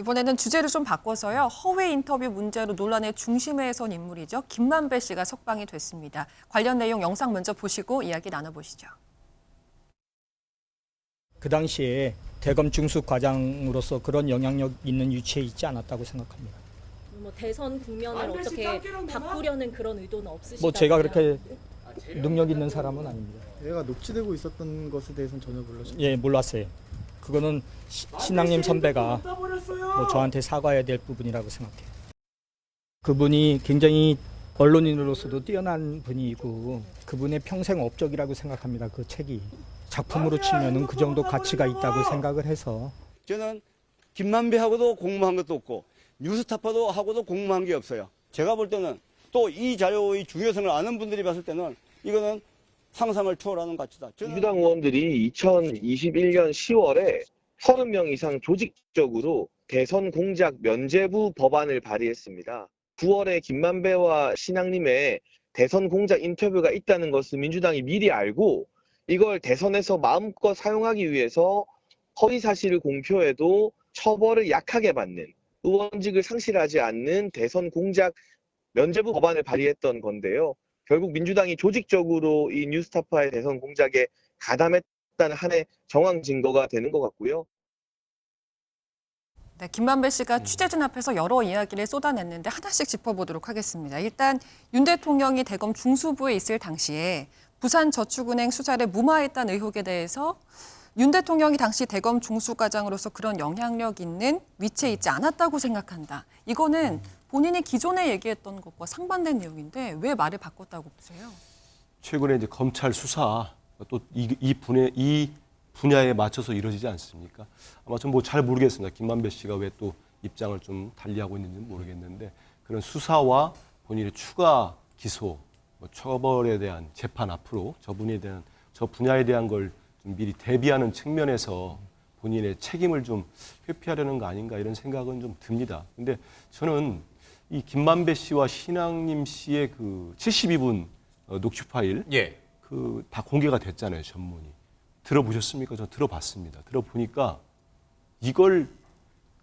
이번에는 주제를 좀 바꿔서요. 허위 인터뷰 문제로 논란의 중심에 선 인물이죠. 김만배 씨가 석방이 됐습니다. 관련 내용 영상 먼저 보시고 이야기 나눠보시죠. 그 당시에 대검 중수 과장으로서 그런 영향력 있는 위치에 있지 않았다고 생각합니다. 뭐 대선 국면을 어떻게 바꾸려는 그런 의도는 없으시다고요? 뭐 제가 그렇게 능력 있는 사람은 아닙니다. 얘가 녹취되고 있었던 것에 대해서는 전혀 몰랐죠. 예, 몰랐어요. 그거는 신앙님 선배가 뭐 저한테 사과해야 될 부분이라고 생각해요. 그분이 굉장히 언론인으로서도 뛰어난 분이고 그분의 평생 업적이라고 생각합니다. 그 책이 작품으로 치면은 그 정도 가치가 있다고 생각을 해서 저는 김만배하고도 공모한 것도 없고 뉴스타파도 하고도 공모한 게 없어요. 제가 볼 때는 또 이 자료의 중요성을 아는 분들이 봤을 때는 이거는 상상을 초월하는 가치다. 민주당 의원들이 2021년 10월에 30명 이상 조직적으로 대선 공작 면죄부 법안을 발의했습니다. 9월에 김만배와 신앙님의 대선 공작 인터뷰가 있다는 것을 민주당이 미리 알고 이걸 대선에서 마음껏 사용하기 위해서 허위 사실을 공표해도 처벌을 약하게 받는 의원직을 상실하지 않는 대선 공작 면죄부 법안을 발의했던 건데요. 결국 민주당이 조직적으로 이 뉴스타파의 대선 공작에 가담했다는 한해 정황 증거가 되는 것 같고요. 네, 김만배 씨가 취재진 앞에서 여러 이야기를 쏟아냈는데 하나씩 짚어보도록 하겠습니다. 일단 윤 대통령이 대검 중수부에 있을 당시에 부산저축은행 수사를 무마했다는 의혹에 대해서 윤 대통령이 당시 대검 중수과장으로서 그런 영향력 있는 위치에 있지 않았다고 생각한다. 이거는 본인이 기존에 얘기했던 것과 상반된 내용인데 왜 말을 바꿨다고 보세요? 최근에 이제 검찰 수사 또 이 분야에 맞춰서 이루어지지 않습니까? 아마 좀 뭐 잘 모르겠습니다. 김만배 씨가 왜 또 입장을 좀 달리하고 있는지는 모르겠는데 그런 수사와 본인의 추가 기소, 뭐 처벌에 대한 재판 앞으로 저 분야에 대한 걸 좀 미리 대비하는 측면에서 본인의 책임을 좀 회피하려는 거 아닌가 이런 생각은 좀 듭니다. 근데 저는 이 김만배 씨와 신앙님 씨의 그 72분 녹취 파일 그 다 공개가 됐잖아요, 전문이. 들어보셨습니까? 저 들어봤습니다. 들어보니까 이걸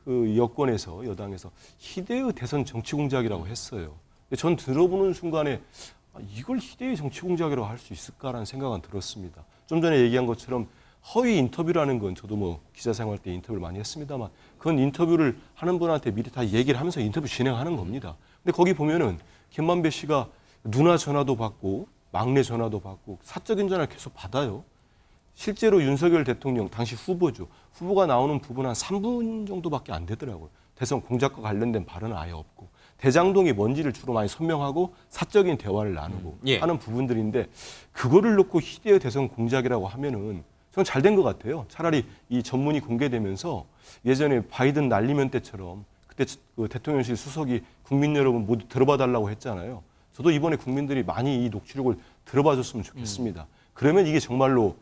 그 여권에서 여당에서 희대의 대선 정치 공작이라고 했어요. 근데 전 들어보는 순간에 이걸 희대의 정치 공작이라고 할 수 있을까라는 생각은 들었습니다. 좀 전에 얘기한 것처럼 허위 인터뷰라는 건 저도 뭐 기자 생활 때 인터뷰를 많이 했습니다만 그건 인터뷰를 하는 분한테 미리 다 얘기를 하면서 인터뷰 진행하는 겁니다. 근데 거기 보면은 김만배 씨가 누나 전화도 받고 막내 전화도 받고 사적인 전화를 계속 받아요. 실제로 윤석열 대통령 당시 후보죠. 후보가 나오는 부분 한 3분 정도밖에 안 되더라고요. 대선 공작과 관련된 발언은 아예 없고 대장동이 뭔지를 주로 많이 설명하고 사적인 대화를 나누고 하는 부분들인데 그거를 놓고 희대의 대선 공작이라고 하면은 저는 잘 된 것 같아요. 차라리 이 전문이 공개되면서 예전에 바이든 날리면 때처럼 그때 그 대통령실 수석이 국민 여러분 모두 들어봐 달라고 했잖아요. 저도 이번에 국민들이 많이 이 녹취록을 들어봐 줬으면 좋겠습니다. 그러면 이게 정말로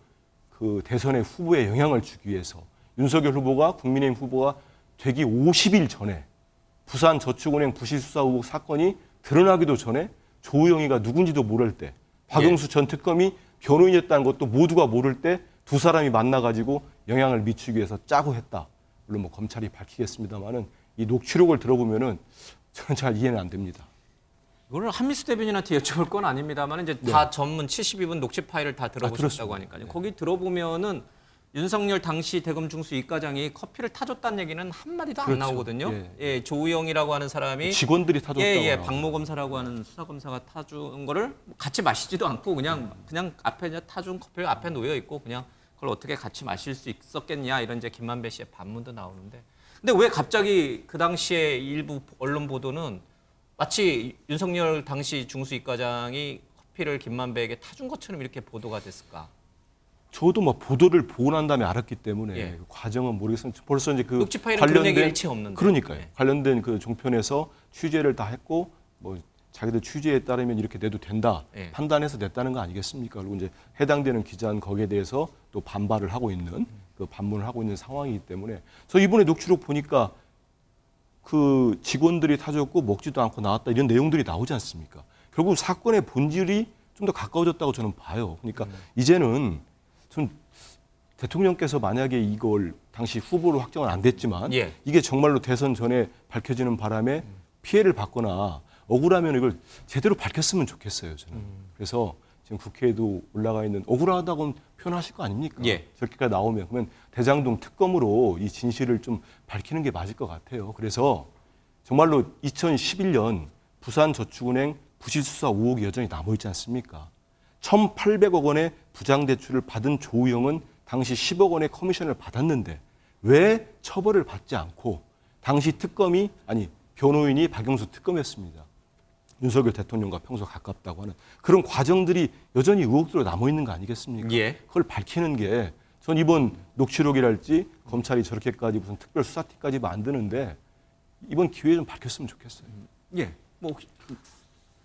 그 대선의 후보에 영향을 주기 위해서 윤석열 후보가 국민의힘 후보가 되기 50일 전에 부산저축은행 부실수사 의혹 사건이 드러나기도 전에 조우영이가 누군지도 모를 때 박영수 전 특검이 변호인이었다는 것도 모두가 모를 때 두 사람이 만나가지고 영향을 미치기 위해서 짜고 했다. 물론 뭐 검찰이 밝히겠습니다만은 이 녹취록을 들어보면은 저는 잘 이해는 안 됩니다. 이걸 한미수 대변인한테 여쭤볼 건 아닙니다만 이제 다 전문 72분 녹취 파일을 다 들어보셨다고 하니까요. 거기 들어보면은 윤석열 당시 대검 중수 이과장이 커피를 타줬다는 얘기는 한 마디도 안 나오거든요. 예, 조우영이라고 하는 사람이 직원들이 타줬다고. 박모 검사라고 하는 수사 검사가 타준 거를 같이 마시지도 않고 그냥 앞에 그냥 타준 커피가 앞에 놓여 있고 그냥 그걸 어떻게 같이 마실 수 있었겠냐 이런 이제 김만배 씨의 반문도 나오는데 근데 왜 갑자기 그 당시에 일부 언론 보도는 마치 윤석열 당시 중수 이과장이 커피를 김만배에게 타준 것처럼 이렇게 보도가 됐을까? 저도 뭐 보도를 보고 난 다음에 알았기 때문에 그 과정은 모르겠으면 벌써 이제 그 녹취 파일은 그런 얘기 일체 없는데. 그러니까요. 관련된 그 종편에서 취재를 다 했고 뭐 자기들 취재에 따르면 이렇게 내도 된다 판단해서 냈다는 거 아니겠습니까? 그리고 이제 해당되는 기자는 거기에 대해서 또 반발을 하고 있는 그 반문을 하고 있는 상황이기 때문에 저 이번에 녹취록 보니까 그 직원들이 타줬고 먹지도 않고 나왔다 이런 내용들이 나오지 않습니까? 결국 사건의 본질이 좀 더 가까워졌다고 저는 봐요. 그러니까 이제는 좀 대통령께서 만약에 이걸 당시 후보로 확정은 안 됐지만 예. 이게 정말로 대선 전에 밝혀지는 바람에 피해를 받거나 억울하면 이걸 제대로 밝혔으면 좋겠어요. 저는. 그래서 지금 국회에도 올라가 있는 억울하다고는 표현하실 거 아닙니까? 예. 저렇게까지 나오면 그러면 대장동 특검으로 이 진실을 좀 밝히는 게 맞을 것 같아요. 그래서 정말로 2011년 부산저축은행 부실수사 의혹이 여전히 남아있지 않습니까? 1,800억 원의 부장대출을 받은 조우영은 당시 10억 원의 커미션을 받았는데 왜 처벌을 받지 않고 당시 변호인이 박영수 특검이었습니다. 윤석열 대통령과 평소 가깝다고 하는 그런 과정들이 여전히 의혹으로 남아있는 거 아니겠습니까? 예. 그걸 밝히는 게 전 이번 녹취록이랄지 검찰이 저렇게까지 무슨 특별수사팀까지 만드는데 이번 기회에 좀 밝혔으면 좋겠어요. 예. 뭐 혹시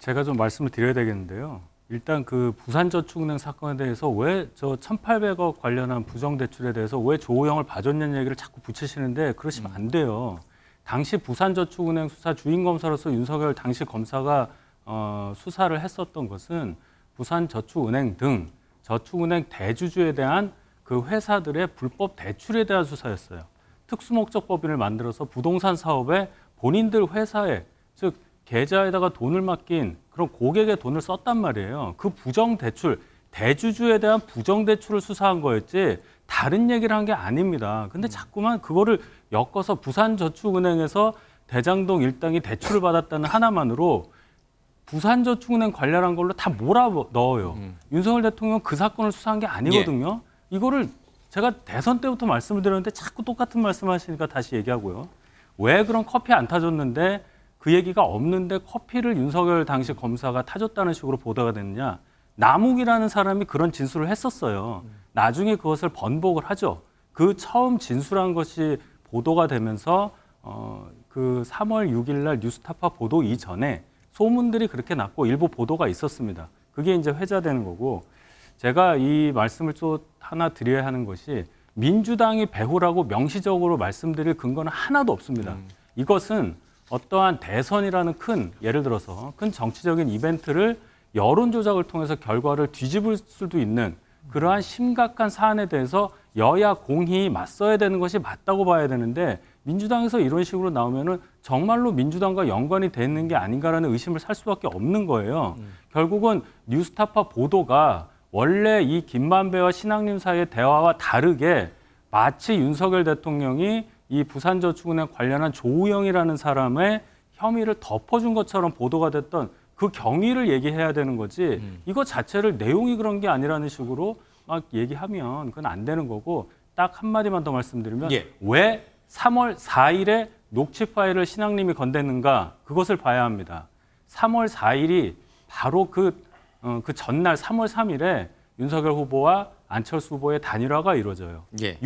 제가 좀 말씀을 드려야 되겠는데요. 일단 그 부산저축은행 사건에 대해서 왜 저 1,800억 관련한 부정대출에 대해서 왜 조우영을 봐줬냐는 얘기를 자꾸 붙이시는데 그러시면 안 돼요. 당시 부산저축은행 수사 주인검사로서 윤석열 당시 검사가 수사를 했었던 것은 부산저축은행 등 저축은행 대주주에 대한 그 회사들의 불법 대출에 대한 수사였어요. 특수목적법인을 만들어서 부동산 사업에 본인들 회사에 즉 계좌에다가 돈을 맡긴 그런 고객의 돈을 썼단 말이에요. 그 부정대출, 대주주에 대한 부정대출을 수사한 거였지 다른 얘기를 한 게 아닙니다. 근데 자꾸만 그거를 엮어서 부산저축은행에서 대장동 일당이 대출을 받았다는 하나만으로 부산저축은행 관련한 걸로 다 몰아 넣어요. 윤석열 대통령 그 사건을 수사한 게 아니거든요. 이거를 제가 대선 때부터 말씀을 드렸는데 자꾸 똑같은 말씀하시니까 다시 얘기하고요. 왜 그런 커피 안 타줬는데 그 얘기가 없는데 커피를 윤석열 당시 검사가 타줬다는 식으로 보도가 됐느냐. 남욱이라는 사람이 그런 진술을 했었어요. 나중에 그것을 번복을 하죠. 그 처음 진술한 것이 보도가 되면서 그 3월 6일 날 뉴스타파 보도 이전에 소문들이 그렇게 났고 일부 보도가 있었습니다. 그게 이제 회자되는 거고 제가 이 말씀을 또 하나 드려야 하는 것이 민주당이 배후라고 명시적으로 말씀드릴 근거는 하나도 없습니다. 이것은 어떠한 대선이라는 큰 예를 들어서 큰 정치적인 이벤트를 여론 조작을 통해서 결과를 뒤집을 수도 있는 그러한 심각한 사안에 대해서 여야 공히 맞서야 되는 것이 맞다고 봐야 되는데 민주당에서 이런 식으로 나오면은 정말로 민주당과 연관이 되는 게 아닌가라는 의심을 살 수밖에 없는 거예요. 결국은 뉴스타파 보도가 원래 이 김만배와 신앙님 사이의 대화와 다르게 마치 윤석열 대통령이 이 부산저축은행 관련한 조우영이라는 사람의 혐의를 덮어준 것처럼 보도가 됐던 그 경위를 얘기해야 되는 거지 이거 자체를 내용이 그런 게 아니라는 식으로 막 얘기하면 그건 안 되는 거고 딱 한마디만 더 말씀드리면 예. 왜 3월 4일에 녹취 파일을 신앙님이 건넸는가 그것을 봐야 합니다. 3월 4일이 바로 그 전날 3월 3일에 윤석열 후보와 안철수 후보의 단일화가 이루어져요. 예.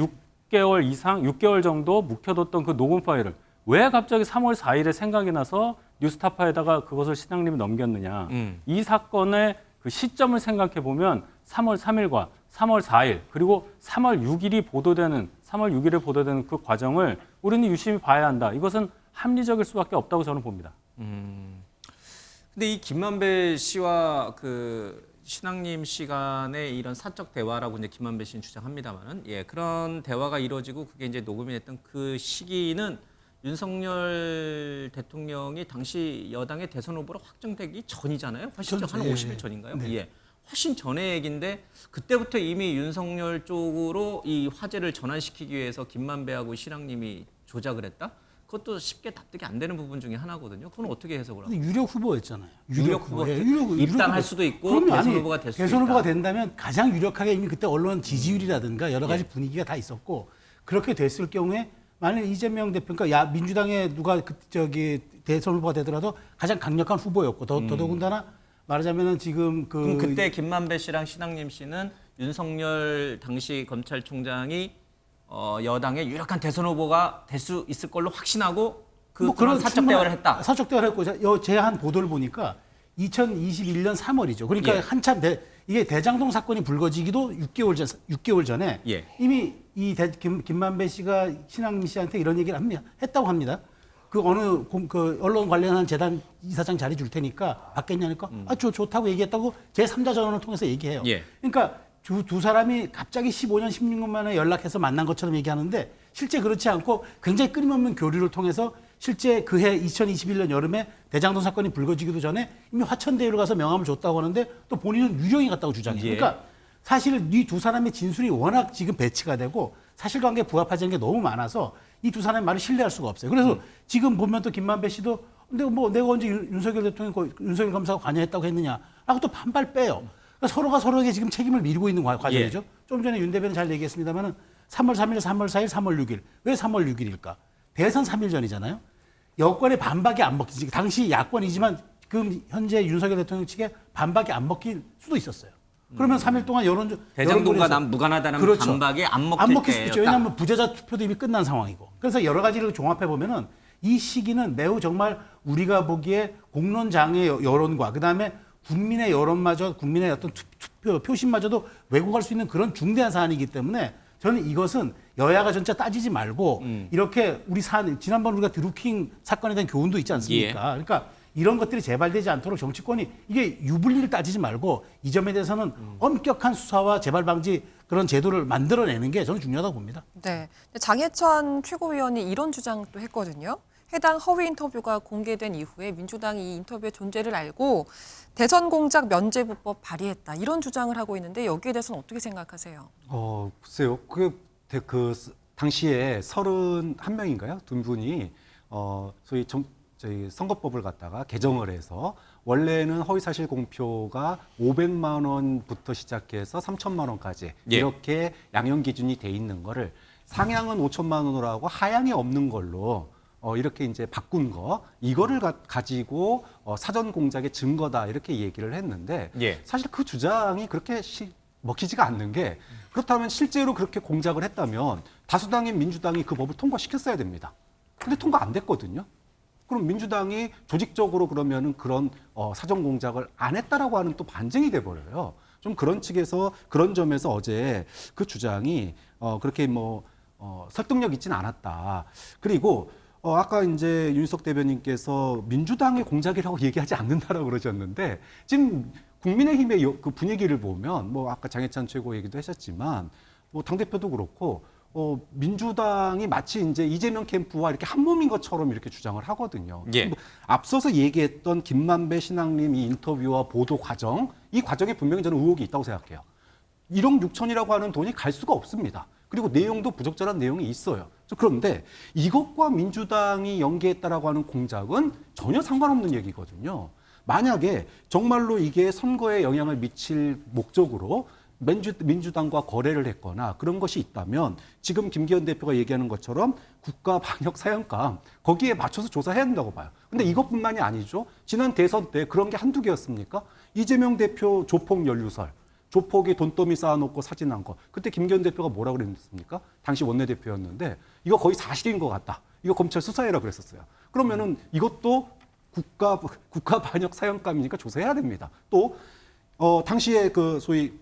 6개월 정도 묵혀뒀던 그 녹음 파일을 왜 갑자기 3월 4일에 생각이 나서 뉴스타파에다가 그것을 신앙님이 넘겼느냐. 이 사건의 그 시점을 생각해 보면 3월 3일과 3월 4일 그리고 3월 6일에 보도되는 그 과정을 우리는 유심히 봐야 한다. 이것은 합리적일 수밖에 없다고 저는 봅니다. 근데 이 김만배 씨와 그 신앙님 시간의 이런 사적 대화라고 이제 김만배 씨는 주장합니다만은 예, 그런 대화가 이루어지고 그게 이제 녹음이 됐던 그 시기는 윤석열 대통령이 당시 여당의 대선 후보로 확정되기 전이잖아요. 훨씬 전, 한 50일 전인가요? 네. 예. 훨씬 전의 얘기인데 그때부터 이미 윤석열 쪽으로 이 화제를 전환시키기 위해서 김만배하고 신앙님이 조작을 했다? 그것도 쉽게 납득이 안 되는 부분 중에 하나거든요. 그건 어떻게 해석을 하고? 유력 후보였잖아요. 유력 후보. 예, 입당할 수도 있고 그럼요. 대선 아니, 후보가 될 수도 대선 있다. 후보가 된다면 가장 유력하게 이미 그때 언론 지지율이라든가 여러 가지 분위기가 다 있었고 그렇게 됐을 경우에 만약 이재명 대표 그러니까 민주당에 누가 대선 후보가 되더라도 가장 강력한 후보였고 더더군다나 말하자면은 지금 그럼 그때 김만배 씨랑 신앙님 씨는 윤석열 당시 검찰총장이 여당의 유력한 대선 후보가 될 수 있을 걸로 확신하고 그런 사적 대화를 했다. 사적 대화를 했고 제한 보도를 보니까 2021년 3월이죠. 그러니까 예. 한참 이게 대장동 사건이 불거지기도 6개월 전에 예. 이미 김만배 씨가 신앙민 씨한테 이런 얘기를 했다고 합니다. 그 어느 언론 관련한 재단 이사장 자리 줄 테니까 받겠냐니까 좋다고 얘기했다고 제3자 전원을 통해서 얘기해요. 예. 그러니까 두 사람이 갑자기 15년, 16년 만에 연락해서 만난 것처럼 얘기하는데 실제 그렇지 않고 굉장히 끊임없는 교류를 통해서 실제 그해 2021년 여름에 대장동 사건이 불거지기도 전에 이미 화천대유를 가서 명함을 줬다고 하는데 또 본인은 유령이 갔다고 주장해요. 예. 그러니까 사실 이 두 사람의 진술이 워낙 지금 배치가 되고 사실관계에 부합하지 않는 게 너무 많아서 이 두 사람의 말을 신뢰할 수가 없어요. 그래서 지금 보면 또 김만배 씨도 근데 뭐 내가 언제 윤석열 대통령, 윤석열 검사가 관여했다고 했느냐라고 또 반발 빼요. 그러니까 서로가 서로에게 지금 책임을 미루고 있는 과정이죠. 좀 전에 윤 대변인 잘 얘기했습니다만은 3월 3일, 3월 4일, 3월 6일. 왜 3월 6일일까? 대선 3일 전이잖아요. 여권의 반박이 안 먹히지. 당시 야권이지만 그 현재 윤석열 대통령 측에 반박이 안 먹힐 수도 있었어요. 그러면 3일 동안 대장동과 남 무관하다는 그렇죠. 반박이 안 안 먹힐 먹힐 수도 있죠. 때였다. 왜냐하면 부재자 투표도 이미 끝난 상황이고. 그래서 여러 가지를 종합해 보면은 이 시기는 매우 정말 우리가 보기에 공론장의 여론과 그다음에 국민의 여론마저 국민의 어떤 투표 표심마저도 왜곡할 수 있는 그런 중대한 사안이기 때문에 저는 이것은 여야가 전체 따지지 말고 이렇게 지난번 우리가 드루킹 사건에 대한 교훈도 있지 않습니까? 그러니까 이런 것들이 재발되지 않도록 정치권이 이게 유불리를 따지지 말고 이 점에 대해서는 엄격한 수사와 재발 방지 그런 제도를 만들어내는 게 저는 중요하다고 봅니다. 네. 장해찬 최고위원이 이런 주장도 했거든요. 해당 허위 인터뷰가 공개된 이후에 민주당이 이 인터뷰의 존재를 알고 대선 공작 면제부법 발의했다. 이런 주장을 하고 있는데 여기에 대해서는 어떻게 생각하세요? 글쎄요. 그 당시에 31명인가요? 두 분이 소위 저희 선거법을 갖다가 개정을 해서 원래는 허위사실 공표가 500만 원부터 시작해서 3천만 원까지 이렇게 양형 기준이 돼 있는 거를 상향은 5천만 원으로 하고 하향이 없는 걸로 이렇게 이제 바꾼 거 이거를 가지고 사전 공작의 증거다 이렇게 얘기를 했는데 사실 그 주장이 그렇게 먹히지가 않는 게 그렇다면 실제로 그렇게 공작을 했다면 다수당인 민주당이 그 법을 통과시켰어야 됩니다. 근데 통과 안 됐거든요. 그럼 민주당이 조직적으로 그러면은 그런 사전 공작을 안 했다라고 하는 또 반증이 돼 버려요. 좀 그런 측에서 그런 점에서 어제 그 주장이 그렇게 설득력 있지는 않았다. 그리고 아까 이제 윤석 대변인께서 민주당의 공작이라고 얘기하지 않는다라고 그러셨는데 지금 국민의힘의 그 분위기를 보면 아까 장해찬 최고 얘기도 하셨지만 당대표도 그렇고 민주당이 마치 이제 이재명 캠프와 이렇게 한 몸인 것처럼 이렇게 주장을 하거든요. 앞서서 얘기했던 김만배 신앙님 이 인터뷰와 보도 과정, 이 과정에 분명히 저는 의혹이 있다고 생각해요. 1억 6천이라고 하는 돈이 갈 수가 없습니다. 그리고 내용도 부적절한 내용이 있어요. 그런데 이것과 민주당이 연계했다라고 하는 공작은 전혀 상관없는 얘기거든요. 만약에 정말로 이게 선거에 영향을 미칠 목적으로 민주당과 거래를 했거나 그런 것이 있다면 지금 김기현 대표가 얘기하는 것처럼 국가방역사형감 거기에 맞춰서 조사해야 된다고 봐요. 근데 이것뿐만이 아니죠. 지난 대선 때 그런 게 한두 개였습니까? 이재명 대표 조폭 연루설, 조폭이 돈더미 쌓아놓고 사진한 거. 그때 김기현 대표가 뭐라고 그랬습니까? 당시 원내대표였는데 이거 거의 사실인 것 같다. 이거 검찰 수사해라 그랬었어요. 그러면은 이것도 국가반역사형감이니까 조사해야 됩니다. 또 당시에 그 소위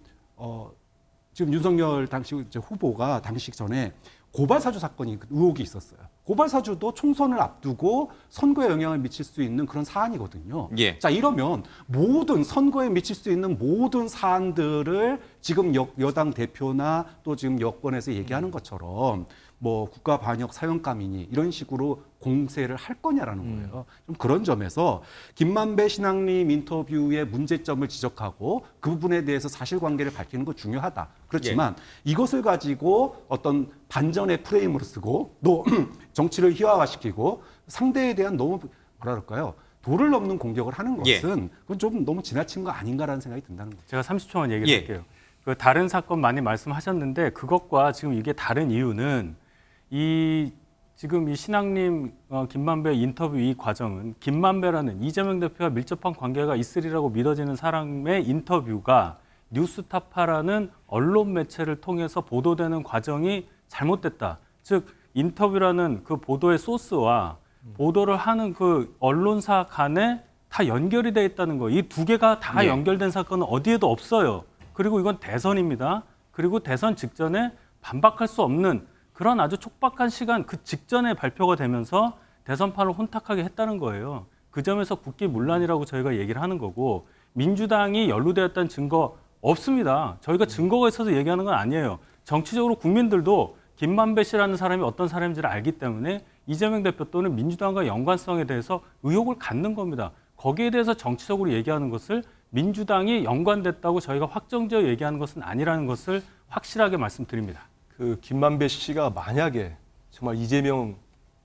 지금 윤석열 당시 이제 후보가 당시 전에 고발사주 사건이 의혹이 있었어요. 고발사주도 총선을 앞두고 선거에 영향을 미칠 수 있는 그런 사안이거든요. 자, 이러면 모든 선거에 미칠 수 있는 모든 사안들을 지금 여당 대표나 또 지금 여권에서 얘기하는 것처럼 국가반역 사형감이니 이런 식으로 공세를 할 거냐라는 거예요. 좀 그런 점에서 김만배 신앙님 인터뷰의 문제점을 지적하고 그 부분에 대해서 사실관계를 밝히는 거 중요하다. 그렇지만 이것을 가지고 어떤 반전의 프레임으로 쓰고 또 정치를 희화화시키고 상대에 대한 너무 뭐랄까요? 도를 넘는 공격을 하는 것은 그건 좀 너무 지나친 거 아닌가라는 생각이 든다는 거죠. 제가 30초만 얘기할게요. 그 다른 사건 많이 말씀하셨는데 그것과 지금 이게 다른 이유는 지금 이 신앙님 김만배 인터뷰 이 과정은 김만배라는 이재명 대표와 밀접한 관계가 있으리라고 믿어지는 사람의 인터뷰가 뉴스타파라는 언론 매체를 통해서 보도되는 과정이 잘못됐다. 즉 인터뷰라는 그 보도의 소스와 보도를 하는 그 언론사 간에 다 연결이 돼 있다는 거. 이 두 개가 다 연결된 사건은 어디에도 없어요. 그리고 이건 대선입니다. 그리고 대선 직전에 반박할 수 없는 그런 아주 촉박한 시간 그 직전에 발표가 되면서 대선판을 혼탁하게 했다는 거예요. 그 점에서 국기문란이라고 저희가 얘기를 하는 거고 민주당이 연루되었다는 증거 없습니다. 저희가 증거가 있어서 얘기하는 건 아니에요. 정치적으로 국민들도 김만배 씨라는 사람이 어떤 사람인지를 알기 때문에 이재명 대표 또는 민주당과 연관성에 대해서 의혹을 갖는 겁니다. 거기에 대해서 정치적으로 얘기하는 것을 민주당이 연관됐다고 저희가 확정지어 얘기하는 것은 아니라는 것을 확실하게 말씀드립니다. 그 김만배 씨가 만약에 정말 이재명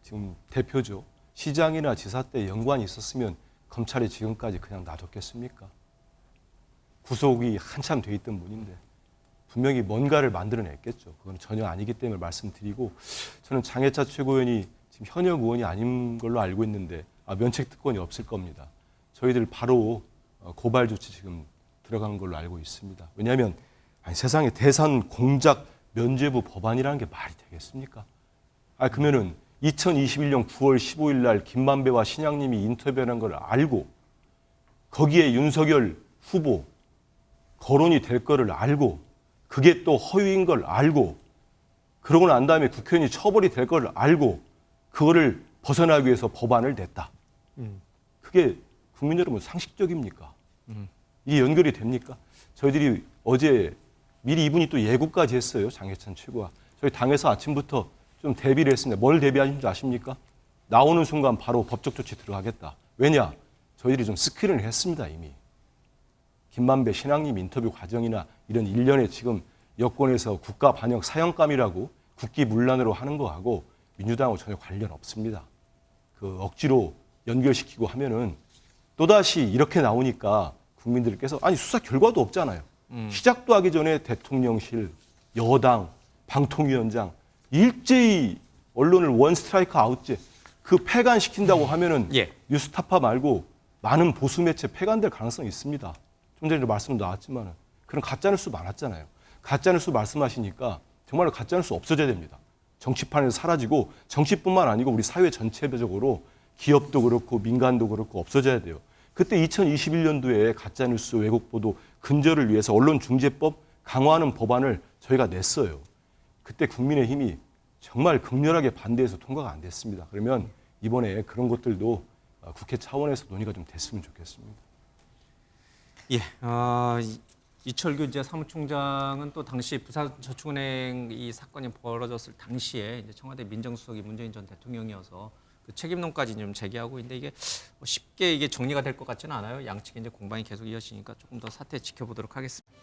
지금 대표죠. 시장이나 지사 때 연관이 있었으면 검찰이 지금까지 그냥 놔뒀겠습니까? 구속이 한참 돼 있던 분인데 분명히 뭔가를 만들어냈겠죠. 그건 전혀 아니기 때문에 말씀드리고 저는 장해찬 최고위원이 지금 현역 의원이 아닌 걸로 알고 있는데 면책 특권이 없을 겁니다. 저희들 바로 고발 조치 지금 들어간 걸로 알고 있습니다. 왜냐하면 세상에 대선 공작 면죄부 법안이라는 게 말이 되겠습니까? 그러면은 2021년 9월 15일 날 김만배와 신양님이 인터뷰한 걸 알고 거기에 윤석열 후보 거론이 될 거를 알고 그게 또 허위인 걸 알고 그러고 난 다음에 국회의원이 처벌이 될 거를 알고 그거를 벗어나기 위해서 법안을 냈다. 그게 국민 여러분 상식적입니까? 이게 연결이 됩니까? 저희들이 어제 미리 이분이 또 예고까지 했어요. 장해찬 최고가. 저희 당에서 아침부터 좀 대비를 했습니다. 뭘 대비하신지 아십니까? 나오는 순간 바로 법적 조치 들어가겠다. 왜냐? 저희들이 좀 스크린을 했습니다. 이미. 김만배 신앙님 인터뷰 과정이나 이런 일련의 지금 여권에서 국가 반역 사형감이라고 국기문란으로 하는 거하고 민주당하고 전혀 관련 없습니다. 그 억지로 연결시키고 하면은 또다시 이렇게 나오니까 국민들께서 아니 수사 결과도 없잖아요. 시작도 하기 전에 대통령실, 여당, 방통위원장 일제히 언론을 원 스트라이크 아웃제 그 폐간시킨다고 하면은 뉴스타파 말고 많은 보수 매체 폐간될 가능성이 있습니다. 좀 전에 말씀도 나왔지만은 그런 가짜뉴스 많았잖아요. 가짜뉴스 말씀하시니까 정말로 가짜뉴스 없어져야 됩니다. 정치판에서 사라지고 정치뿐만 아니고 우리 사회 전체적으로 기업도 그렇고 민간도 그렇고 없어져야 돼요. 그때 2021년도에 가짜뉴스 왜곡보도 근절을 위해서 언론중재법 강화하는 법안을 저희가 냈어요. 그때 국민의힘이 정말 극렬하게 반대해서 통과가 안 됐습니다. 그러면 이번에 그런 것들도 국회 차원에서 논의가 좀 됐으면 좋겠습니다. 이철규 이제 사무총장은 또 당시 부산저축은행 이 사건이 벌어졌을 당시에 이제 청와대 민정수석이 문재인 전 대통령이어서 그 책임론까지 좀 제기하고 있는데 이게 쉽게 이게 정리가 될 것 같지는 않아요. 양측의 이제 공방이 계속 이어지니까 조금 더 사태 지켜보도록 하겠습니다.